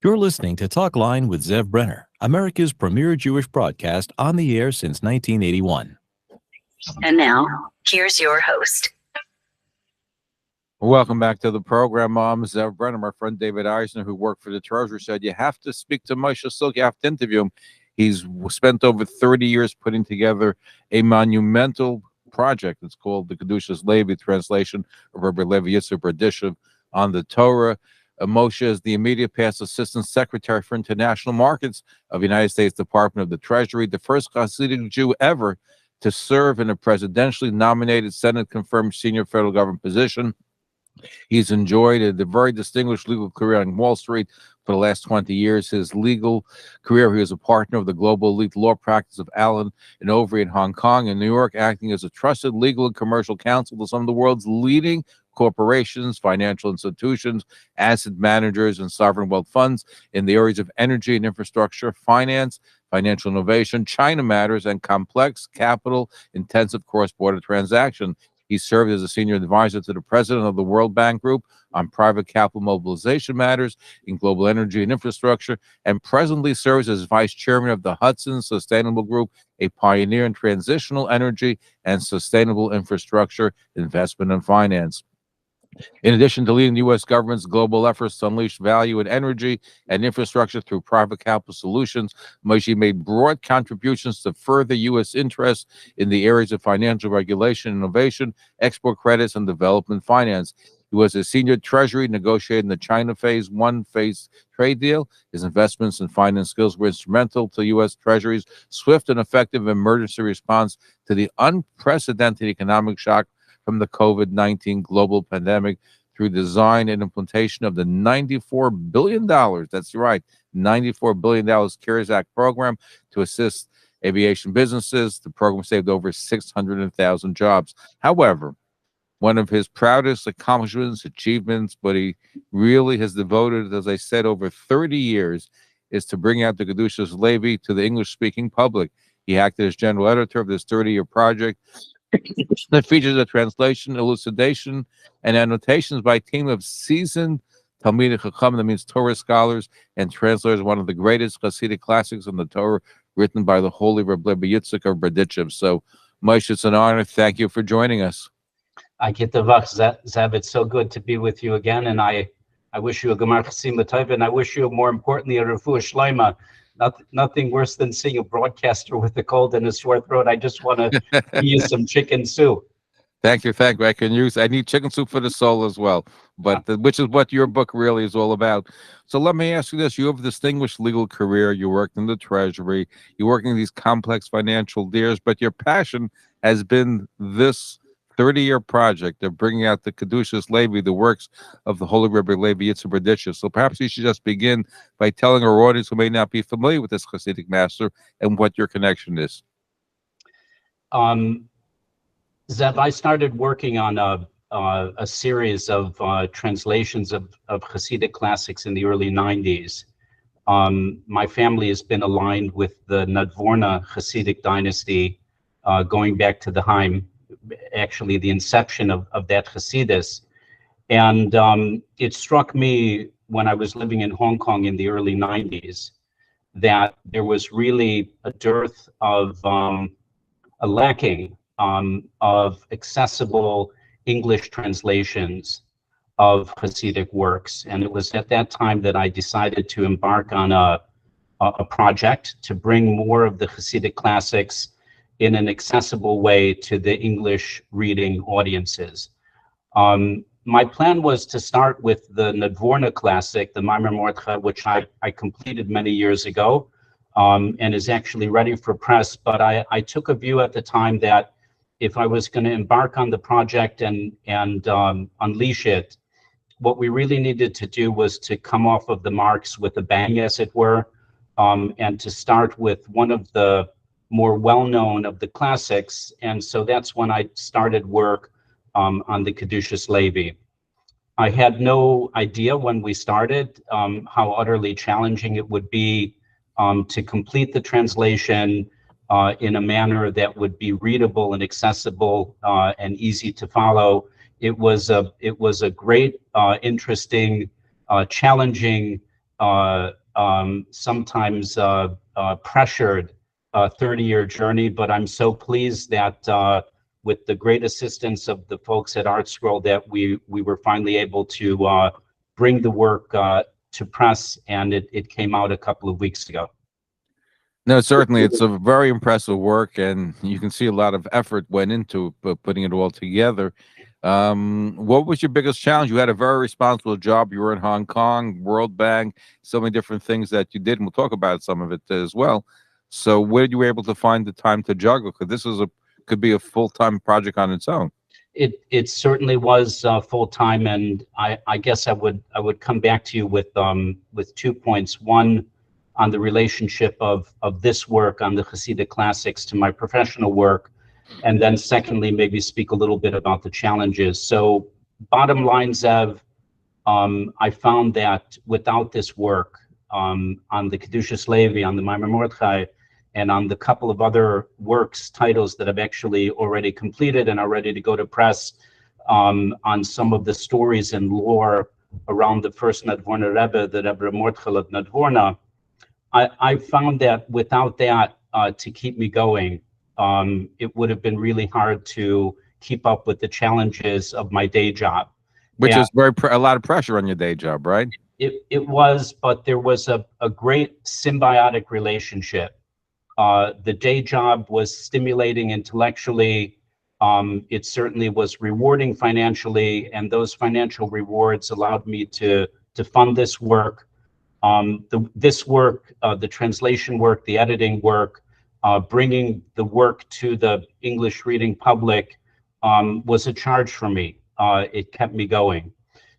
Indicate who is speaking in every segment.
Speaker 1: You're listening to Talkline with Zev Brenner, America's premier Jewish broadcast on the air since 1981.
Speaker 2: And now, here's your host.
Speaker 3: Welcome back to the program. I'm Zev Brenner. My friend David Eisner, who worked for the Treasury, said you have to speak to Moyshe Silk. You have to interview him. He's spent over 30 years putting together a monumental project. It's called the Kedushas Levi, translation of Rabbi Levi Yitzchak edition on the Torah. Moyshe is the immediate past Assistant Secretary for International Markets of the United States Department of the Treasury, the first Chassidic Jew ever to serve in a presidentially nominated Senate-confirmed senior federal government position. He's enjoyed a very distinguished legal career on Wall Street for the last 20 years. His legal career, he was a partner of the global elite law practice of Allen and Overy in Hong Kong and New York, acting as a trusted legal and commercial counsel to some of the world's leading corporations, financial institutions, asset managers, and sovereign wealth funds in the areas of energy and infrastructure, finance, financial innovation, China matters, and complex capital-intensive cross-border transactions. He served as a senior advisor to the president of the World Bank Group on private capital mobilization matters in global energy and infrastructure, and presently serves as vice chairman of the Hudson Sustainable Group, a pioneer in transitional energy and sustainable infrastructure investment and finance. In addition to leading the U.S. government's global efforts to unleash value in energy and infrastructure through private capital solutions, Moyshe made broad contributions to further U.S. interests in the areas of financial regulation, innovation, export credits, and development finance. He was a senior Treasury negotiating the China Phase 1 trade deal. His investments and finance skills were instrumental to U.S. Treasury's swift and effective emergency response to the unprecedented economic shock from the COVID-19 global pandemic through design and implementation of the $94 billion, that's right, $94 billion CARES Act program to assist aviation businesses. The program saved over 600,000 jobs. However, one of his proudest accomplishments, achievements, but he really has devoted, as I said, over 30 years, is to bring out the Kedushas Levi to the English-speaking public. He acted as general editor of this 30-year project that features a translation, elucidation, and annotations by a team of seasoned Talmidei Chacham, that means Torah scholars and translators, one of the greatest Chassidic classics in the Torah, written by the holy Rabbi Levi Yitzchak of Berditchev. So, Moyshe, it's an honor. Thank you for joining us.
Speaker 4: I get the vach, Zev. It's so good to be with you again, and I wish you a Gemar Chasim L'Tov, and I wish you, more importantly, a Refuah Shleima. Nothing worse than seeing a broadcaster with a cold and a sore throat. I just want to give you some chicken soup.
Speaker 3: Thank you. I need chicken soup for the soul as well, which is what your book really is all about. So let me ask you this. You have a distinguished legal career. You worked in the Treasury. You work in these complex financial deals, but your passion has been this 30-year project of bringing out the Kedushas Levi, the works of the holy Rabbi Levi Yitzchak. So perhaps you should just begin by telling our audience who may not be familiar with this Chassidic master and what your connection is.
Speaker 4: Zev, I started working on a series of translations of Chassidic classics in the early 90s. My family has been aligned with the Nadvorna Chassidic dynasty going back to the Haim, actually the inception of that Chassidus. And it struck me when I was living in Hong Kong in the early 90s that there was really a dearth of, a lacking of accessible English translations of Chassidic works. And it was at that time that I decided to embark on a project to bring more of the Chassidic classics in an accessible way to the English reading audiences. My plan was to start with the Nadvorna classic, the Maimer Mordechai, which I completed many years ago and is actually ready for press. But I took a view at the time that if I was going to embark on the project and unleash it, what we really needed to do was to come off of the marks with a bang, as it were, and to start with one of the more well-known of the classics. And so that's when I started work on the Kedushas Levi. I had no idea when we started how utterly challenging it would be to complete the translation in a manner that would be readable and accessible and easy to follow. It was a great, interesting, challenging, sometimes pressured 30-year journey, but I'm so pleased that with the great assistance of the folks at ArtScroll that we were finally able to bring the work to press, and it came out a couple of weeks ago.
Speaker 3: No, certainly, it's a very impressive work, and you can see a lot of effort went into putting it all together. What was your biggest challenge? You had a very responsible job. You were in Hong Kong, World Bank, so many different things that you did, and we'll talk about some of it as well. So where you were able to find the time to juggle? Because this is could be a full-time project on its own.
Speaker 4: It certainly was full-time, and I guess I would come back to you with 2 points. One, on the relationship of this work on the Chassidic classics to my professional work, and then secondly, maybe speak a little bit about the challenges. So bottom line, Zev, I found that without this work on the Kedushas Levi, on the Maimar Mordechai, and on the couple of other works, titles that I've actually already completed and are ready to go to press, on some of the stories and lore around the first Nadvorna Rebbe, the Rebbe Mordechai of Nadvorna, I found that without that to keep me going, it would have been really hard to keep up with the challenges of my day job.
Speaker 3: Which is a lot of pressure on your day job, right?
Speaker 4: It was, but there was a great symbiotic relationship. The day job was stimulating intellectually. It certainly was rewarding financially, and those financial rewards allowed me to fund this work. This work, the translation work, the editing work, bringing the work to the English reading public was a charge for me. It kept me going.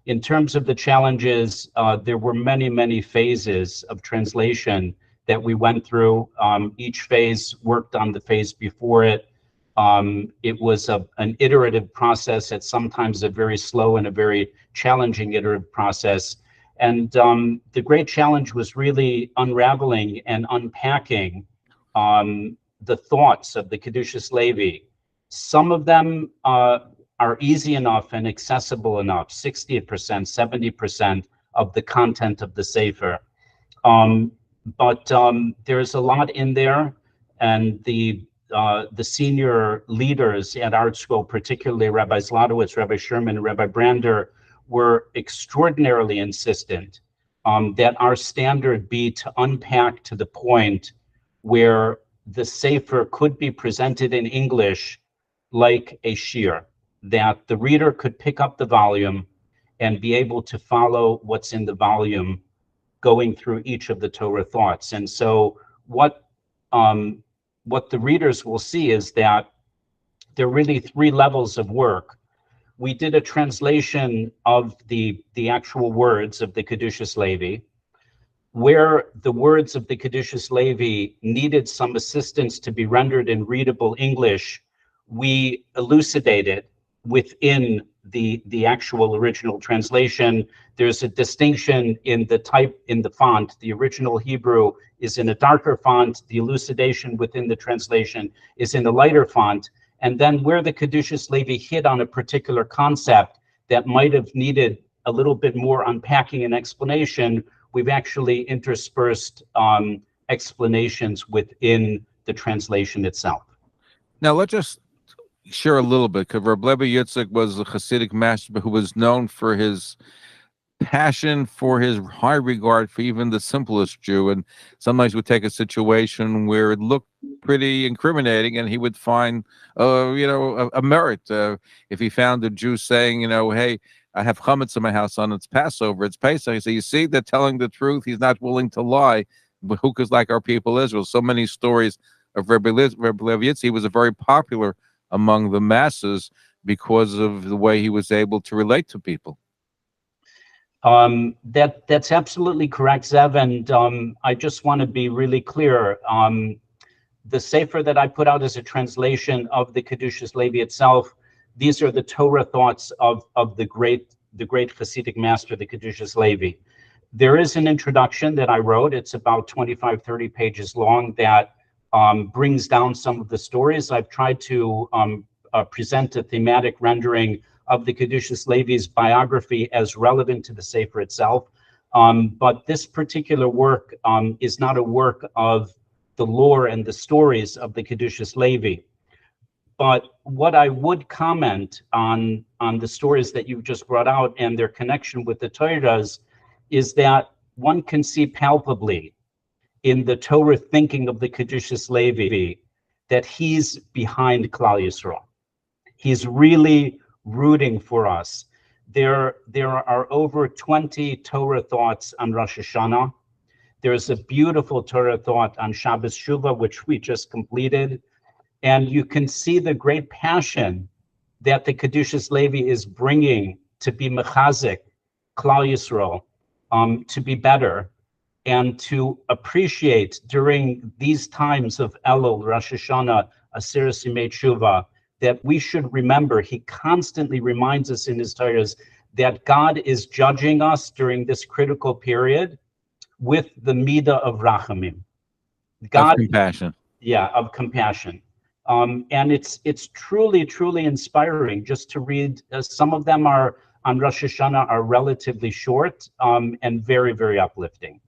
Speaker 4: In terms of the challenges, there were many phases of translation that we went through. Each phase worked on the phase before it. It was an iterative process, at sometimes a very slow and a very challenging iterative process. And the great challenge was really unraveling and unpacking the thoughts of the Kedushas Levi. Some of them are easy enough and accessible enough, 60%, 70% of the content of the Sefer. But there's a lot in there, and the senior leaders at ArtScroll, particularly Rabbi Zlotowitz, Rabbi Sherman, and Rabbi Brander, were extraordinarily insistent that our standard be to unpack to the point where the Sefer could be presented in English like a shir, that the reader could pick up the volume and be able to follow what's in the volume going through each of the Torah thoughts. And so what the readers will see is that there are really 3 levels of work. We did a translation of the actual words of the Kedushas Levi. Where the words of the Kedushas Levi needed some assistance to be rendered in readable English, we elucidated within the actual original translation. There's a distinction in the type, in the font. The original Hebrew is in a darker font. The elucidation within the translation is in a lighter font. And then where the Kedushas Levi hit on a particular concept that might have needed a little bit more unpacking and explanation, we've actually interspersed explanations within the translation itself.
Speaker 3: Now, let's just share a little bit, because Rabbi Levi Yitzchak was a Chassidic master who was known for his passion, for his high regard for even the simplest Jew, and sometimes would take a situation where it looked pretty incriminating, and he would find, a merit. If he found a Jew saying, hey, I have chametz in my house on its Passover, it's Pesach. So you see, they're telling the truth. He's not willing to lie. But who is like our people Israel? So many stories of Rabbi Levi Yitzchak. He was a very popular among the masses because of the way he was able to relate to people.
Speaker 4: That's absolutely correct, Zev. And I just want to be really clear. The Sefer that I put out is a translation of the Kedushas Levi itself. These are the Torah thoughts of the great Chassidic master, the Kedushas Levi. There is an introduction that I wrote. It's about 25, 30 pages long that brings down some of the stories. I've tried to present a thematic rendering of the Kedushas Levi's biography as relevant to the Sefer itself. But this particular work is not a work of the lore and the stories of the Kedushas Levi. But what I would comment on the stories that you've just brought out and their connection with the Torahs is that one can see palpably in the Torah thinking of the Kedushas Levi that he's behind Klal Yisrael. He's really rooting for us. There are over 20 Torah thoughts on Rosh Hashanah. There's a beautiful Torah thought on Shabbos Shuvah, which we just completed. And you can see the great passion that the Kedushas Levi is bringing to be mechazik, Klal Yisrael, to be better, and to appreciate during these times of Elul, Rosh Hashanah, Aseret Yimei Tshuva, that we should remember, he constantly reminds us in his Torahs that God is judging us during this critical period with the midah of rachamim. God,
Speaker 3: of compassion.
Speaker 4: Yeah, of compassion. And it's truly, truly inspiring just to read. Some of them are on Rosh Hashanah are relatively short and very, very uplifting.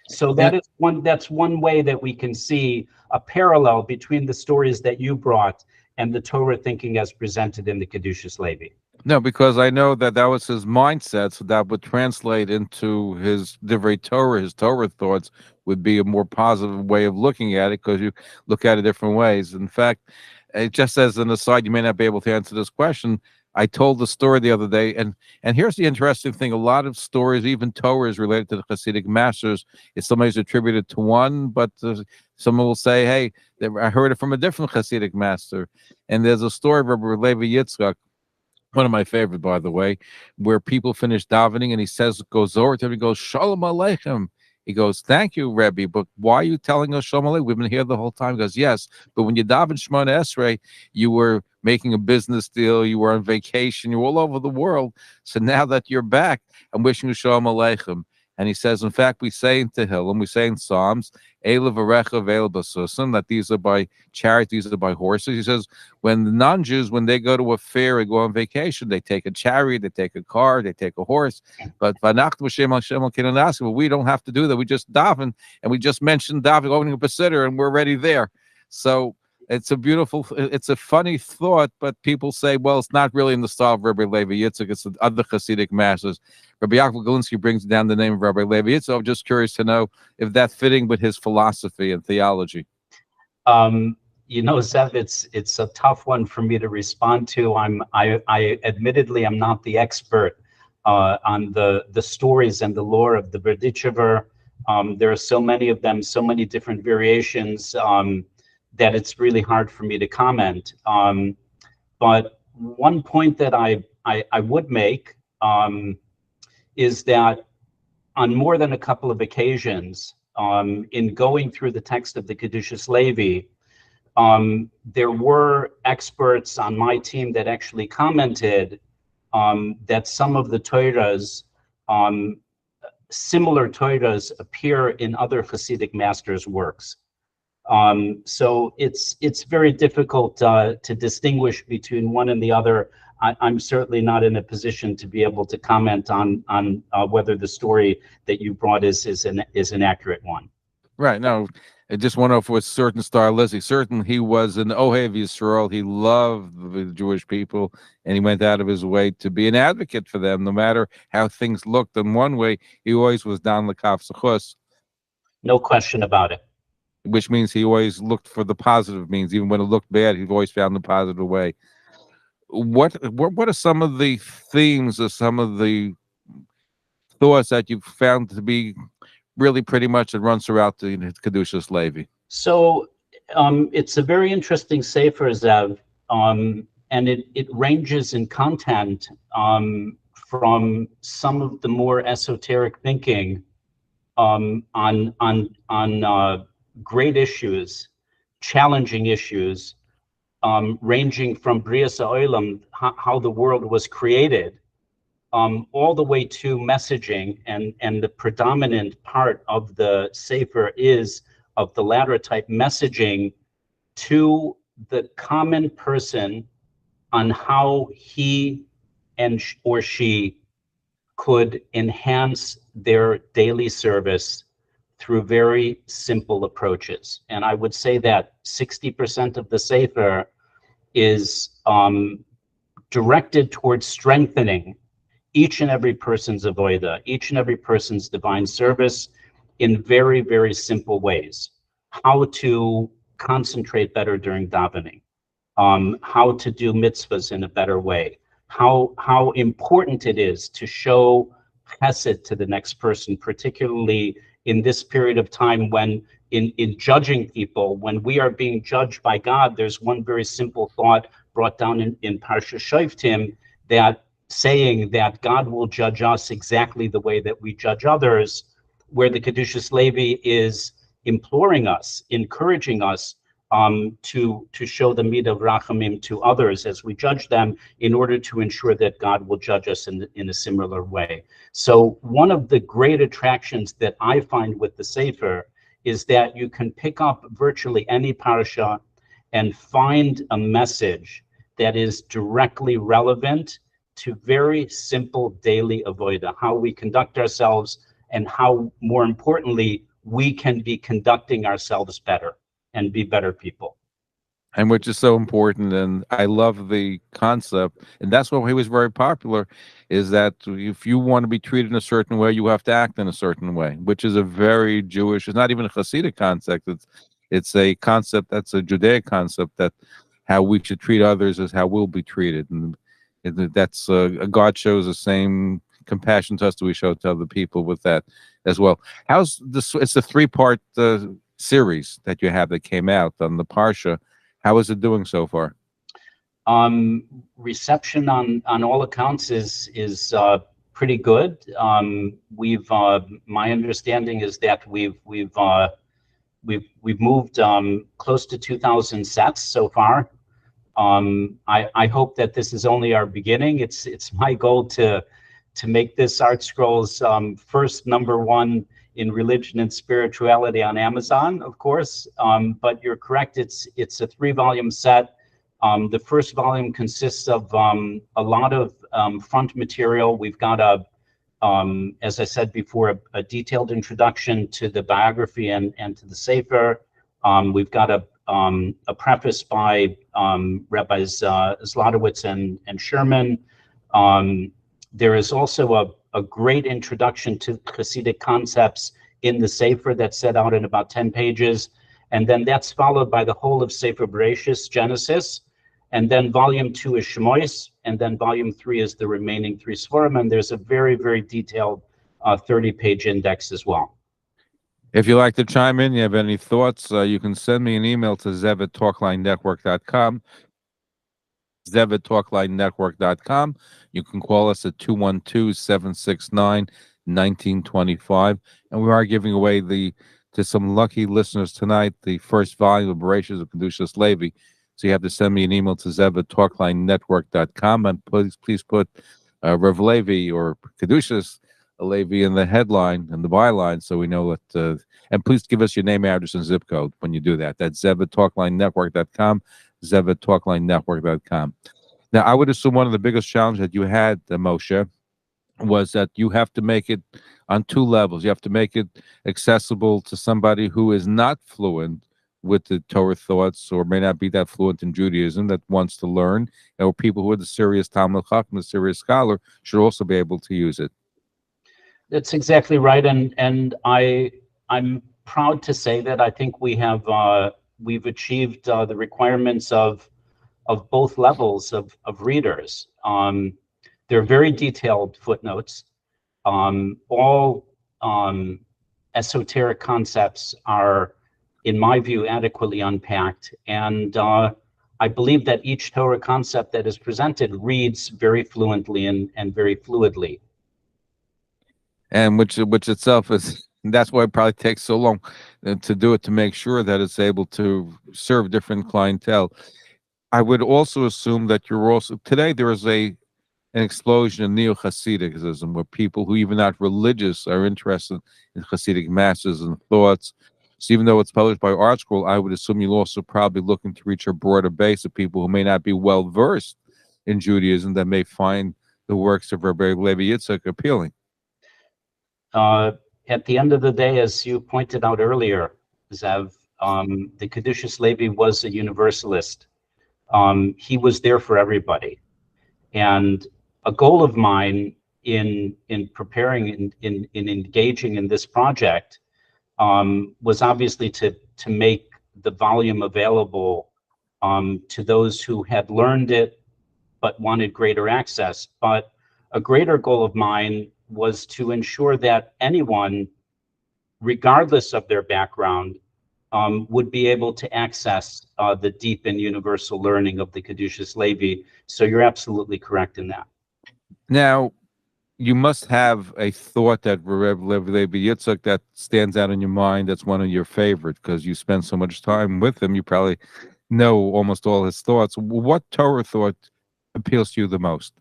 Speaker 4: So that's one way that we can see a parallel between the stories that you brought and the Torah thinking as presented in the Kedushas Levi.
Speaker 3: No, because I know that was his mindset, so that would translate into his Divrei Torah, his Torah thoughts would be a more positive way of looking at it, because you look at it different ways. In fact, just as an aside, you may not be able to answer this question. I told the story the other day, and here's the interesting thing: a lot of stories, even Torah, is related to the Chassidic masters. It's somebody's attributed to one, but someone will say, "Hey, I heard it from a different Chassidic master." And there's a story of Rabbi Levi Yitzchak, one of my favorite, by the way, where people finish davening and he goes over to him, he goes, Shalom Aleichem. He goes, thank you, Rebbe, but why are you telling us Shalom Aleichem? We've been here the whole time. He goes, yes, but when you daven Shemona Esrei, you were making a business deal, you were on vacation, you were all over the world. So now that you're back, I'm wishing you Shalom Aleichem. And he says, in fact, we say in Tehillim, we say in Psalms, Eila v'recha ve'el b'susim, that these are by chariots, these are by horses. He says, when the non-Jews, when they go to a fair or go on vacation, they take a chariot, they take a car, they take a horse. But we don't have to do that. We just daven, and we just mention daven, opening up a sitter, and we're already there. So it's a funny thought, but people say, well, it's not really in the style of Rabbi Levi Yitzchak, it's the other Hasidic masters. Rabbi Yaakov Galinsky brings down the name of Rabbi Levi Yitzchak. I'm just curious to know if that's fitting with his philosophy and theology.
Speaker 4: Zev, it's a tough one for me to respond to. I admittedly am not the expert on the stories and the lore of the Berdichever. There are so many of them, so many different variations, that it's really hard for me to comment. But one point that I would make is that on more than a couple of occasions, in going through the text of the Kedushas Levi, there were experts on my team that actually commented that some of the Torahs, similar Torahs, appear in other Hasidic masters' works. So it's very difficult to distinguish between one and the other. I'm certainly not in a position to be able to comment on whether the story that you brought is an accurate one.
Speaker 3: Right. No, I just wonder if it was certain stylistic. Certain he was an Ohev Yisrael. He loved the Jewish people, and he went out of his way to be an advocate for them, no matter how things looked. In one way, he always was down the kaf zechus. No
Speaker 4: question about it.
Speaker 3: Which means he always looked for the positive means. Even when it looked bad, he always found the positive way. What are some of the themes or some of the thoughts that you've found to be really pretty much that runs throughout the Kedushas Levi?
Speaker 4: So it's a very interesting sefer, Zev, and it ranges in content from some of the more esoteric thinking on great issues, challenging issues, ranging from Brias Ha'olam, how the world was created, all the way to messaging, and the predominant part of the sefer is of the latter type messaging to the common person on how he or she could enhance their daily service through very simple approaches. And I would say that 60% of the Sefer is directed towards strengthening each and every person's avodah, each and every person's divine service in very, very simple ways. How to concentrate better during davening, how to do mitzvahs in a better way, how important it is to show chesed to the next person, particularly in this period of time when in judging people, when we are being judged by God. There's one very simple thought brought down in Parsha Shoftim, that saying that God will judge us exactly the way that we judge others, where the Kedushas Levi is imploring us, encouraging us to show the midah of rachamim to others as we judge them, in order to ensure that God will judge us in a similar way. So one of the great attractions that I find with the Sefer is that you can pick up virtually any parasha and find a message that is directly relevant to very simple daily avodah, how we conduct ourselves, and how, more importantly, we can be conducting ourselves better and be better people.
Speaker 3: And which is so important. And I love the concept. And that's why he was very popular, is that if you want to be treated in a certain way, you have to act in a certain way, which is a very Jewish, it's not even a Chassidic concept. It's a concept that's a Judaic concept, that how we should treat others is how we'll be treated. And that's God shows the same compassion to us that we show to other people with that as well. How's this? It's a 3-part series that you have that came out on the Parsha. How is it doing so far?
Speaker 4: Reception on all accounts is pretty good. My understanding is that we've moved close to 2,000 sets so far. I hope that this is only our beginning. It's my goal to make this Art Scrolls first #1 in religion and spirituality on Amazon, of course. But you're correct, it's a 3-volume set. The first volume consists of a lot of front material. We've got as I said before, a detailed introduction to the biography and to the Sefer. We've got a preface by Rabbis Zlotowitz and Sherman. There is also a great introduction to Chassidic concepts in the Sefer that's set out in about 10 pages. And then that's followed by the whole of Sefer Bereshis, Genesis. And then volume 2 is Shmois. And then volume 3 is the remaining 3 Sforim. And there's a very, very detailed 30-page index as well.
Speaker 3: If you'd like to chime in, you have any thoughts, you can send me an email to zev@talklinenetwork.com. zev@talklinenetwork.com. You can call us at 212-769-1925. And we are giving away to some lucky listeners tonight, the first volume of Bereshis of Kedushas Levi. So you have to send me an email to zev@talklinenetwork.com, and please put Rev Levi or Kedushas Levi in the headline and the byline, so we know that. And please give us your name, address, and zip code when you do that. That's zev@talklinenetwork.com, zev@talklinenetwork.com. Now, I would assume one of the biggest challenges that you had, Moshe, was that you have to make it on 2 levels. You have to make it accessible to somebody who is not fluent with the Torah thoughts, or may not be that fluent in Judaism, that wants to learn, or people who are the serious Talmud Chacham, the serious scholar, should also be able to use it.
Speaker 4: That's exactly right, and I'm proud to say that I think we've achieved the requirements of both levels of readers. They're very detailed footnotes. All esoteric concepts are, in my view, adequately unpacked, and I believe that each Torah concept that is presented reads very fluently and very fluidly.
Speaker 3: And which itself is, that's why it probably takes so long to do it, to make sure that it's able to serve different clientele. I would also assume that you're also, today there is an explosion in neo-Hassidicism, where people who even not religious are interested in Hasidic masters and thoughts. So even though it's published by Art Scroll, I would assume you're also probably looking to reach a broader base of people who may not be well versed in Judaism, that may find the works of Rabbi Levi Yitzchak appealing?
Speaker 4: At the end of the day, as you pointed out earlier, Zev, the Kedushas Levi was a universalist. He was there for everybody. And a goal of mine in preparing, in engaging in this project was obviously to make the volume available to those who had learned it but wanted greater access. But a greater goal of mine was to ensure that anyone, regardless of their background, would be able to access the deep and universal learning of the Kedushas Levi. So you're absolutely correct in that.
Speaker 3: Now, you must have a thought that Rabbi Levi Yitzchak that stands out in your mind. That's one of your favorites because you spend so much time with him. You probably know almost all his thoughts. What Torah thought appeals to you the most?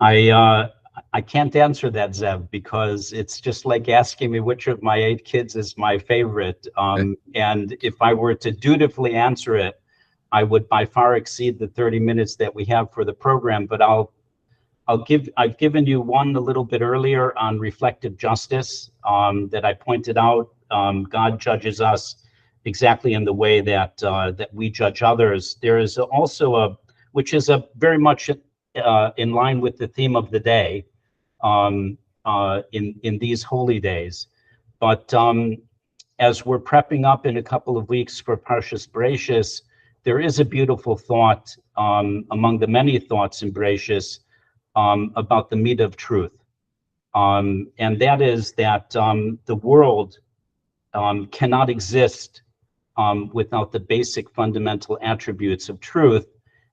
Speaker 4: I can't answer that, Zev, because it's just like asking me which of my 8 kids is my favorite. And if I were to dutifully answer it, I would by far exceed the 30 minutes that we have for the program. But I've given you one a little bit earlier on reflective justice that I pointed out. God judges us exactly in the way that that we judge others. There is also which is very much in line with the theme of the day in these holy days. But as we're prepping up in a couple of weeks for Parshas Bereishis, there is a beautiful thought among the many thoughts in Bereishis about the meat of truth. And that is that the world cannot exist without the basic fundamental attributes of truth.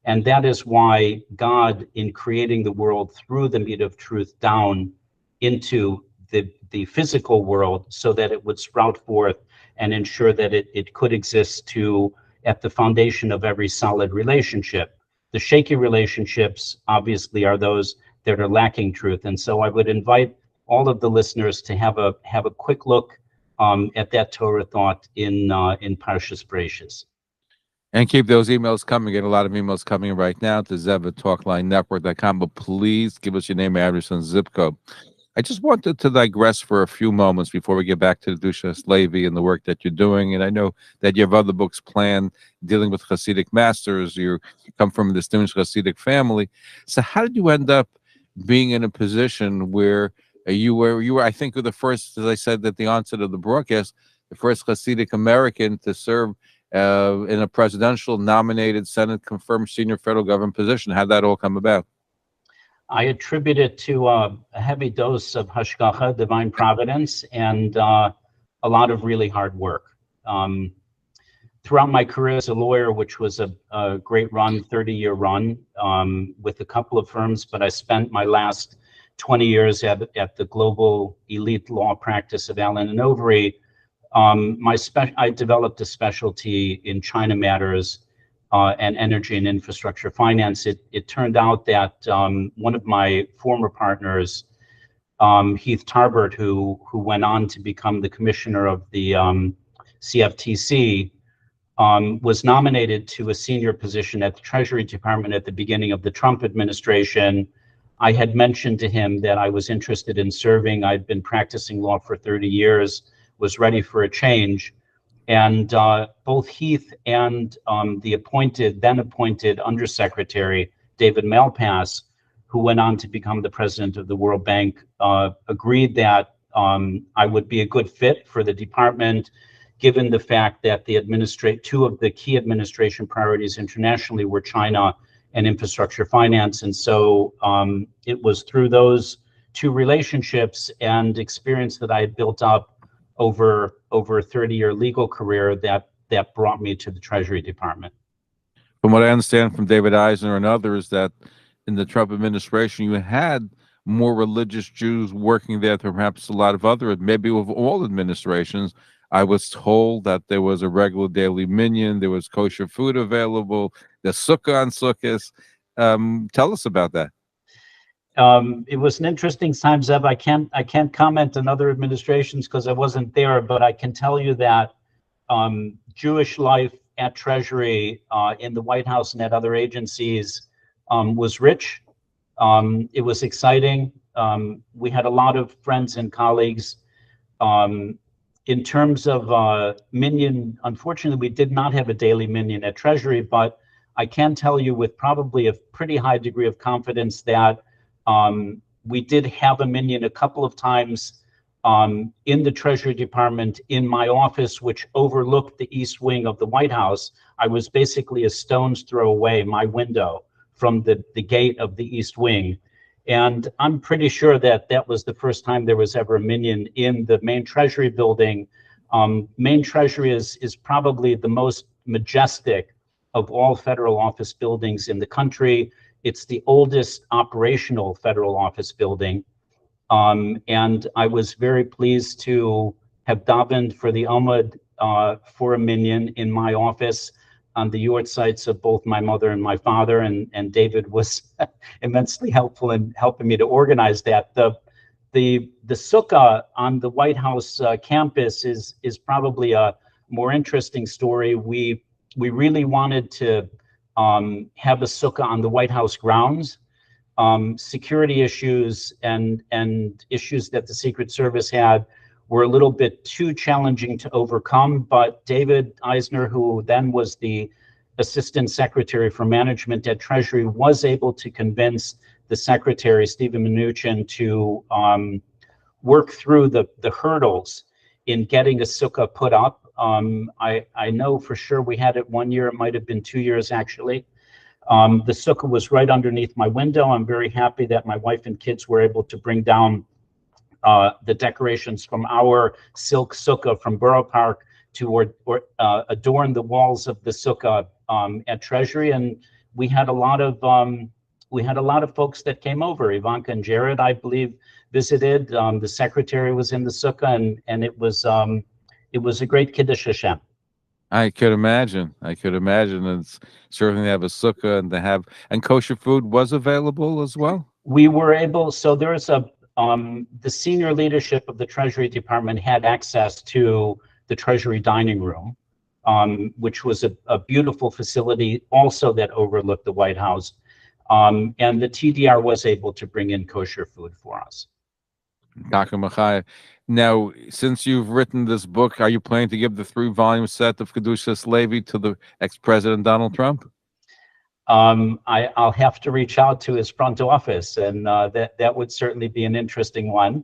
Speaker 4: And that is why God, in creating the world, threw the meat of truth down into the physical world so that it would sprout forth and ensure that it could exist at the foundation of every solid relationship. The shaky relationships, obviously, are those that are lacking truth. And so I would invite all of the listeners to have a quick look at that Torah thought in Parshas Bereishis.
Speaker 3: And keep those emails coming. Get a lot of emails coming right now to zev@talklinenetwork.com. But please give us your name, address, and zip code. I just wanted to digress for a few moments before we get back to the Kedushas Levi and the work that you're doing. And I know that you have other books planned dealing with Chassidic masters. You come from a distinguished Chassidic family. So how did you end up being in a position where you were, I think, the first, as I said at the onset of the broadcast, the first Chassidic American to serve in a presidential nominated Senate confirmed senior federal government position? How'd that all come about?
Speaker 4: I attribute it to a heavy dose of hashgacha, divine providence, and a lot of really hard work. Throughout my career as a lawyer, which was a great run, 30-year run with a couple of firms, but I spent my last 20 years at the global elite law practice of Allen and Overy. I developed a specialty in China matters and energy and infrastructure finance. It turned out that one of my former partners, Heath Tarbert, who went on to become the commissioner of the CFTC, was nominated to a senior position at the Treasury Department at the beginning of the Trump administration. I had mentioned to him that I was interested in serving. I'd been practicing law for 30 years, was ready for a change. And both Heath and the then appointed undersecretary, David Malpass, who went on to become the president of the World Bank, agreed that I would be a good fit for the department, given the fact that two of the key administration priorities internationally were China and infrastructure finance. And so it was through those two relationships and experience that I had built up over a 30-year legal career that brought me to the Treasury Department.
Speaker 3: From what I understand from David Eisner and others, that in the Trump administration, you had more religious Jews working there than perhaps a lot of other, maybe with all administrations. I was told that there was a regular daily minyan, there was kosher food available, the sukkah on sukkahs. Tell us about that.
Speaker 4: It was an interesting time, Zev. I can't comment on other administrations because I wasn't there, but I can tell you that Jewish life at Treasury, in the White House and at other agencies was rich. It was exciting. We had a lot of friends and colleagues. In terms of minyan, unfortunately, we did not have a daily minyan at Treasury, but I can tell you with probably a pretty high degree of confidence that we did have a minyan a couple of times in the Treasury Department in my office, which overlooked the east wing of the White House. I was basically a stone's throw away, my window, from the gate of the east wing. And I'm pretty sure that that was the first time there was ever a minyan in the main Treasury building. Main Treasury is probably the most majestic of all federal office buildings in the country. It's the oldest operational federal office building. And I was very pleased to have davened for the Amud for a minyan in my office on the yortzites of both my mother and my father, and David was immensely helpful in helping me to organize that. The sukkah on the White House campus is probably a more interesting story. We really wanted to have a sukkah on the White House grounds. Security issues and issues that the Secret Service had were a little bit too challenging to overcome, but David Eisner, who then was the Assistant Secretary for Management at Treasury, was able to convince the Secretary, Stephen Mnuchin, to work through the hurdles in getting a sukkah put up. I know for sure we had it 1 year, it might have been 2 years actually. The sukkah was right underneath my window. I'm very happy that my wife and kids were able to bring down the decorations from our silk sukkah from Borough Park to adorn the walls of the sukkah at Treasury, and we had a lot of folks that came over. Ivanka and Jared, I believe, visited. The secretary was in the sukkah, and it was a great Kiddush Hashem.
Speaker 3: I could imagine. And certainly to have a sukkah and kosher food was available as well.
Speaker 4: We were able. So there's the senior leadership of the Treasury Department had access to the Treasury dining room, which was a beautiful facility also that overlooked the White House. And the TDR was able to bring in kosher food for us.
Speaker 3: Dr. Machai, now, since you've written this book, are you planning to give the 3-volume set of Kedushas Levi to the ex-president Donald Trump?
Speaker 4: I'll have to reach out to his front office, and that would certainly be an interesting one.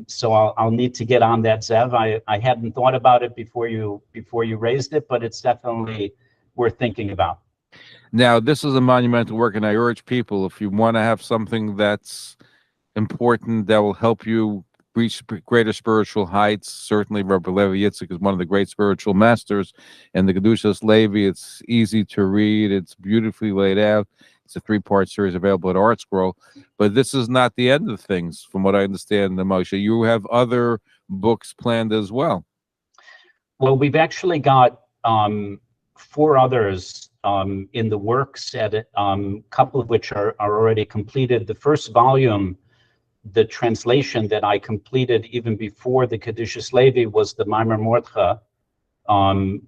Speaker 4: So I'll need to get on that, Zev. I hadn't thought about it before you raised it, but it's definitely worth thinking about.
Speaker 3: Now, this is a monumental work, and I urge people, if you want to have something that's important that will help you reach greater spiritual heights, certainly Rabbi Levi Yitzchak is one of the great spiritual masters, and the Kedushas Levi, it's easy to read, it's beautifully laid out. It's a 3-part series available at Art Scroll. But this is not the end of things, from what I understand, Moyshe. You have other books planned as well.
Speaker 4: Well, we've actually got 4 others in the works, at a couple of which are already completed. The first volume, the translation that I completed even before the Kedushas Levi, was the Maimer Mordcha,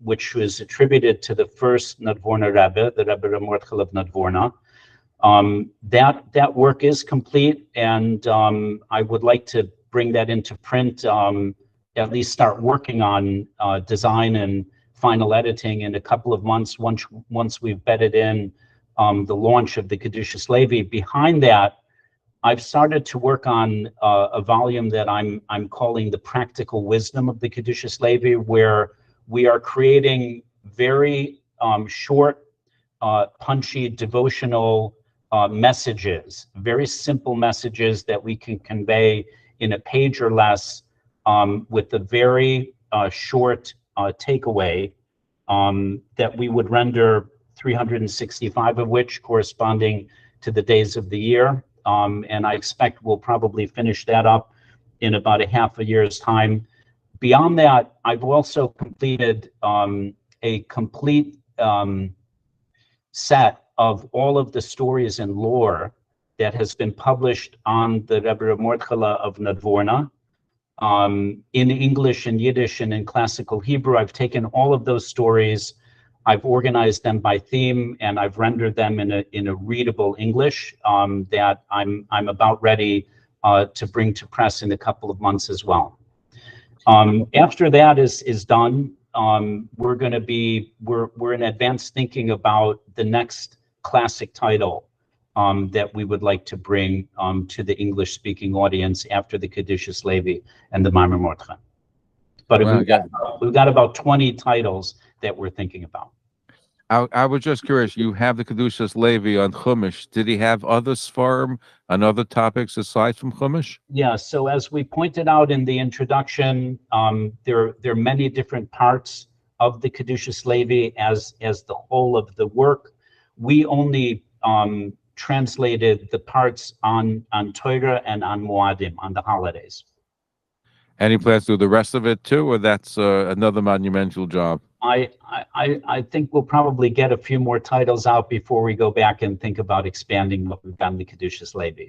Speaker 4: which was attributed to the first Nadvorna Rebbe, the Rebbe Mordcha of Nadvorna. That work is complete, and I would like to bring that into print, at least start working on design and final editing in a couple of months once we've bedded in the launch of the Kedushas Levi. Behind that, I've started to work on a volume that I'm calling The Practical Wisdom of the Kedushas Levi, where we are creating very short, punchy, devotional messages, very simple messages that we can convey in a page or less, with a very short takeaway that we would render 365 of which corresponding to the days of the year. And I expect we'll probably finish that up in about a half a year's time. Beyond that, I've also completed a complete set of all of the stories and lore that has been published on the Rebbe Mordcha of Nadvorna, in English and Yiddish and in classical Hebrew. I've taken all of those stories, I've organized them by theme, and I've rendered them in a readable English that I'm about ready to bring to press in a couple of months as well. After that is done, we're in advanced thinking about the next classic title that we would like to bring to the English-speaking audience after the Kedushas Levi and the Maimar Mordechai. But we've got about 20 titles that we're thinking about.
Speaker 3: I was just curious. You have the Kedushas Levi on Chumash. Did he have other Sfarim on other topics aside from Chumash?
Speaker 4: Yeah. So as we pointed out in the introduction, there are many different parts of the Kedushas Levi as the whole of the work. We only translated the parts on Torah and on Moadim, on the holidays.
Speaker 3: Any plans to do the rest of it too, or that's another monumental job?
Speaker 4: I think we'll probably get a few more titles out before we go back and think about expanding what we've done in the Kedushas Levi.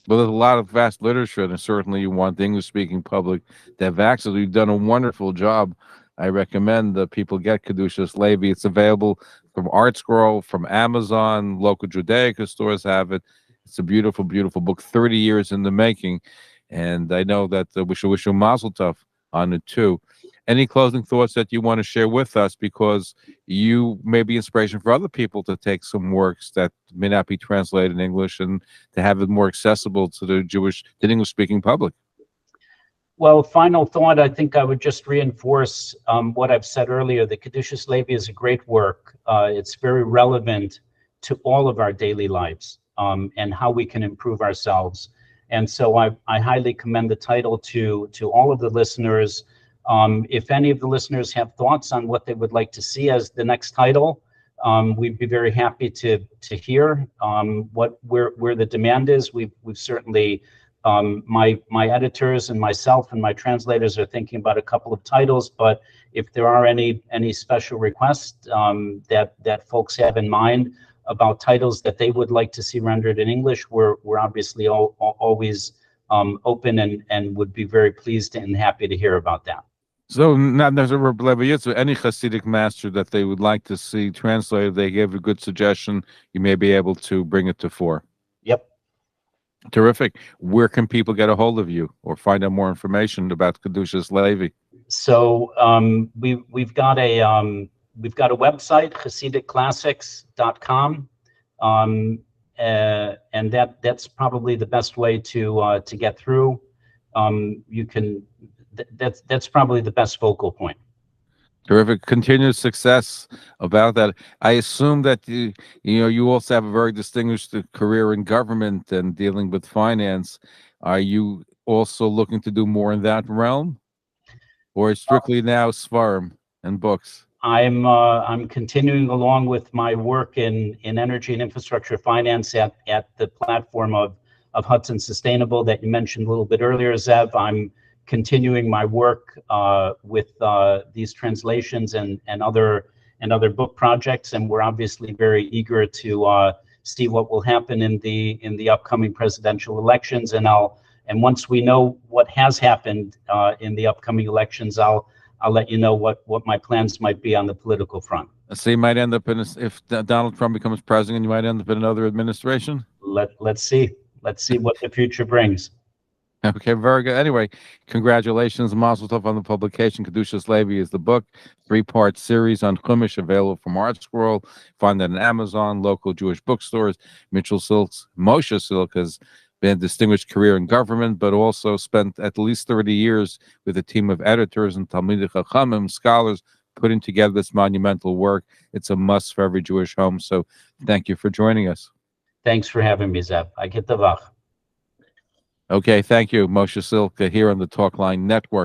Speaker 3: Well, there's a lot of vast literature, and certainly you want the English-speaking public to have access. You've done a wonderful job. I recommend that people get Kedushas Levi. It's available from ArtScroll, from Amazon. Local Judaica stores have it. It's a beautiful, beautiful book, 30 years in the making. And I know that we should wish you mazel tov on it too. Any closing thoughts that you want to share with us, because you may be inspiration for other people to take some works that may not be translated in English and to have it more accessible to the English-speaking public?
Speaker 4: Well, final thought, I think I would just reinforce what I've said earlier. The Kedushas Levi is a great work. It's very relevant to all of our daily lives and how we can improve ourselves. And so I highly commend the title to all of the listeners. If any of the listeners have thoughts on what they would like to see as the next title, we'd be very happy to hear where the demand is. We've certainly, my editors and myself and my translators are thinking about a couple of titles, but if there are any special requests that folks have in mind about titles that they would like to see rendered in English, we're obviously always open and would be very pleased and happy to hear about that.
Speaker 3: So, not necessarily Rabbi Levi Yitzchak, any Chassidic master that they would like to see translated, they gave a good suggestion, you may be able to bring it to fore.
Speaker 4: Yep.
Speaker 3: Terrific. Where can people get a hold of you or find out more information about Kedushas Levi?
Speaker 4: So we've got a website, ChassidicClassics.com, and that's probably the best way to get through. That's probably the best focal point.
Speaker 3: Terrific. Continued success about that. I assume that you also have a very distinguished career in government and dealing with finance. Are you also looking to do more in that realm, or strictly now Sfarim and books?
Speaker 4: I'm continuing along with my work in energy and infrastructure finance at the platform of Hudson Sustainable that you mentioned a little bit earlier, Zev. I'm continuing my work with these translations and other book projects, and we're obviously very eager to see what will happen in the upcoming presidential elections. And once we know what has happened in the upcoming elections, I'll let you know what my plans might be on the political front.
Speaker 3: So you might end up if Donald Trump becomes president, you might end up in another administration.
Speaker 4: Let's see what the future brings.
Speaker 3: Okay, very good. Anyway, congratulations. Mazel tov on the publication. Kedushas Levi is the book, 3-part series on Chumash, available from ArtScroll. Find that on Amazon, local Jewish bookstores. Moyshe Silk has been a distinguished career in government, but also spent at least 30 years with a team of editors and Talmidei Chachamim, scholars, putting together this monumental work. It's a must for every Jewish home. So thank you for joining us.
Speaker 4: Thanks for having me, Zev. I get the vach.
Speaker 3: Okay, thank you, Moyshe Silk, here on the Talkline Network.